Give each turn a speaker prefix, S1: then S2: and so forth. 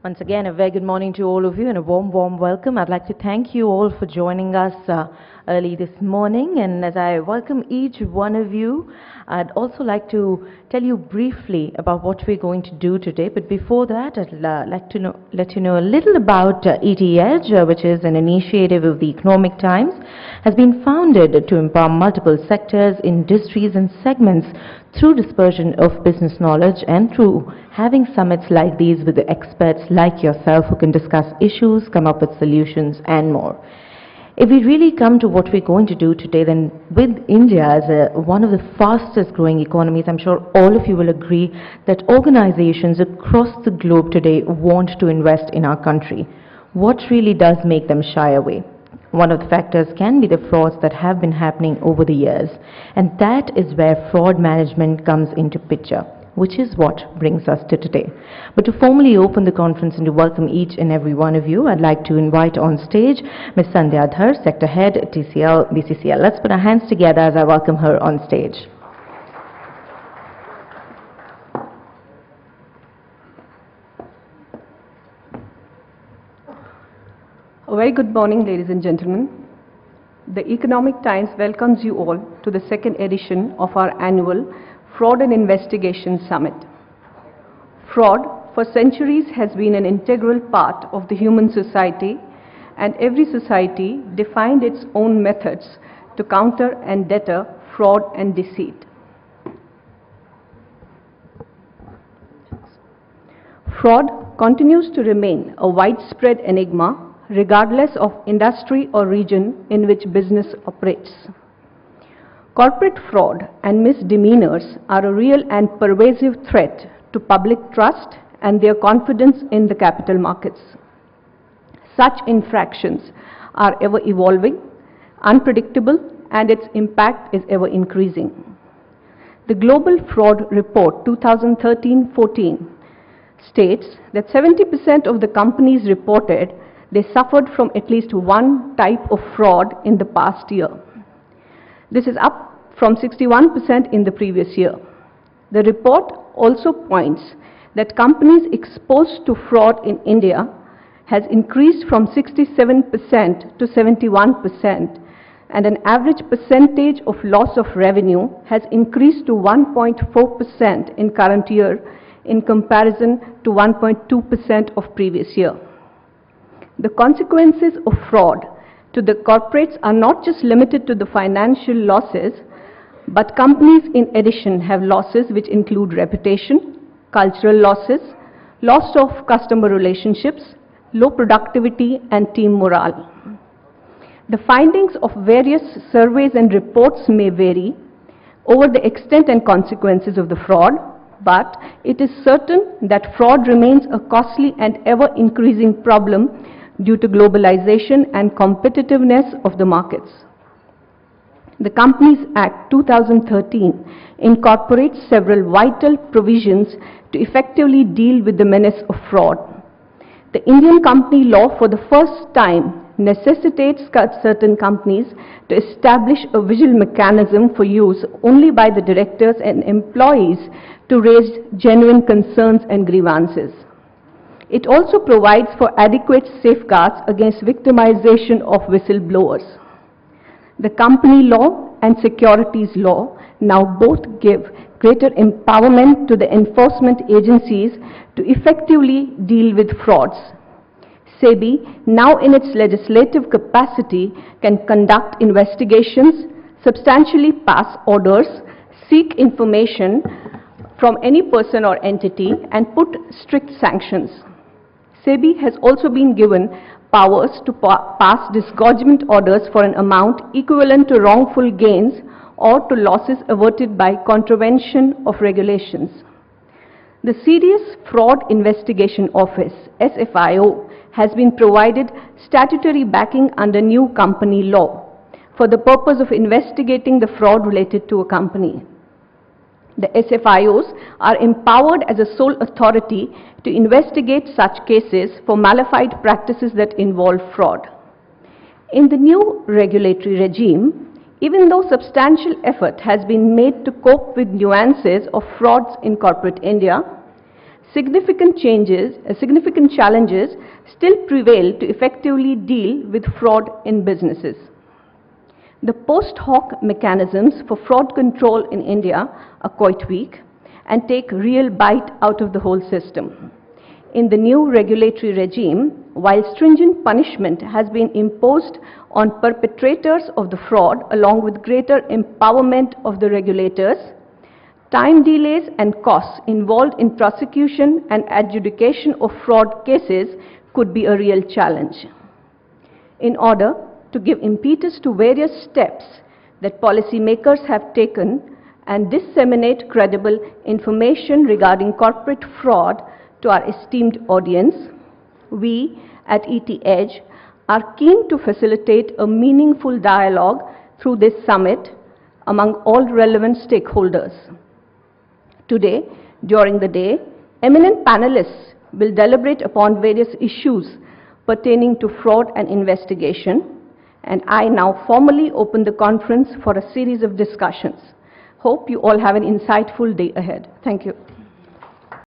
S1: Once again, a very good morning to all of you and a warm welcome. I'd like to thank you all for joining us early this morning. And as I welcome each one of you, I'd also like to tell you briefly about what we're going to do today. But before that, I'd like to let you know a little about ET Edge, which is an initiative of the Economic Times, has been founded to empower multiple sectors, industries and segments through dispersion of business knowledge and through having summits like these with the experts like yourself who can discuss issues, come up with solutions and more. If we really come to what we're going to do today, then with India as one of the fastest growing economies, I'm sure all of you will agree that organizations across the globe today want to invest in our country. What really does make them shy away? One of the factors can be the frauds that have been happening over the years, and that is where fraud management comes into picture, which is what brings us to today. But to formally open the conference and to welcome each and every one of you, I'd like to invite on stage Ms. Sandhya Dhar, Sector Head, TCL, BCCL. Let's put our hands together as I welcome her on stage.
S2: A very good morning, ladies and gentlemen. The Economic Times welcomes you all to the second edition of our annual Fraud and Investigation Summit. Fraud for centuries has been an integral part of the human society, and every society defined its own methods to counter and deter fraud and deceit. Fraud continues to remain a widespread enigma regardless of industry or region in which business operates. Corporate fraud and misdemeanors are a real and pervasive threat to public trust and their confidence in the capital markets. Such infractions are ever evolving, unpredictable, and its impact is ever increasing. The Global Fraud Report 2013-14 states that 70% of the companies reported they suffered from at least one type of fraud in the past year. This is up from 61% in the previous year. The report also points that companies exposed to fraud in India has increased from 67% to 71%, and an average percentage of loss of revenue has increased to 1.4% in current year in comparison to 1.2% of previous year. The consequences of fraud to the corporates are not just limited to the financial losses, but companies in addition have losses which include reputation, cultural losses, loss of customer relationships, low productivity and team morale. The findings of various surveys and reports may vary over the extent and consequences of the fraud, but it is certain that fraud remains a costly and ever-increasing problem due to globalization and competitiveness of the markets. The Companies Act 2013 incorporates several vital provisions to effectively deal with the menace of fraud. The Indian company law for the first time necessitates certain companies to establish a visual mechanism for use only by the directors and employees to raise genuine concerns and grievances. It also provides for adequate safeguards against victimization of whistleblowers. The company law and securities law now both give greater empowerment to the enforcement agencies to effectively deal with frauds. SEBI, now in its legislative capacity, can conduct investigations, substantially pass orders, seek information from any person or entity, and put strict sanctions. SEBI has also been given powers to pass disgorgement orders for an amount equivalent to wrongful gains or to losses averted by contravention of regulations. The Serious Fraud Investigation Office, SFIO, has been provided statutory backing under new company law for the purpose of investigating the fraud related to a company. The SFIOs are empowered as a sole authority to investigate such cases for malified practices that involve fraud. In the new regulatory regime, even though substantial effort has been made to cope with nuances of frauds in corporate India, significant challenges still prevail to effectively deal with fraud in businesses. The post hoc mechanisms for fraud control in India are quite weak and take real bite out of the whole system. In the new regulatory regime, while stringent punishment has been imposed on perpetrators of the fraud along with greater empowerment of the regulators, time delays and costs involved in prosecution and adjudication of fraud cases could be a real challenge. In order to give impetus to various steps that policymakers have taken and disseminate credible information regarding corporate fraud to our esteemed audience, we at ET Edge are keen to facilitate a meaningful dialogue through this summit among all relevant stakeholders. Today, during the day, eminent panelists will deliberate upon various issues pertaining to fraud and investigation, and I now formally open the conference for a series of discussions. Hope you all have an insightful day ahead. Thank you.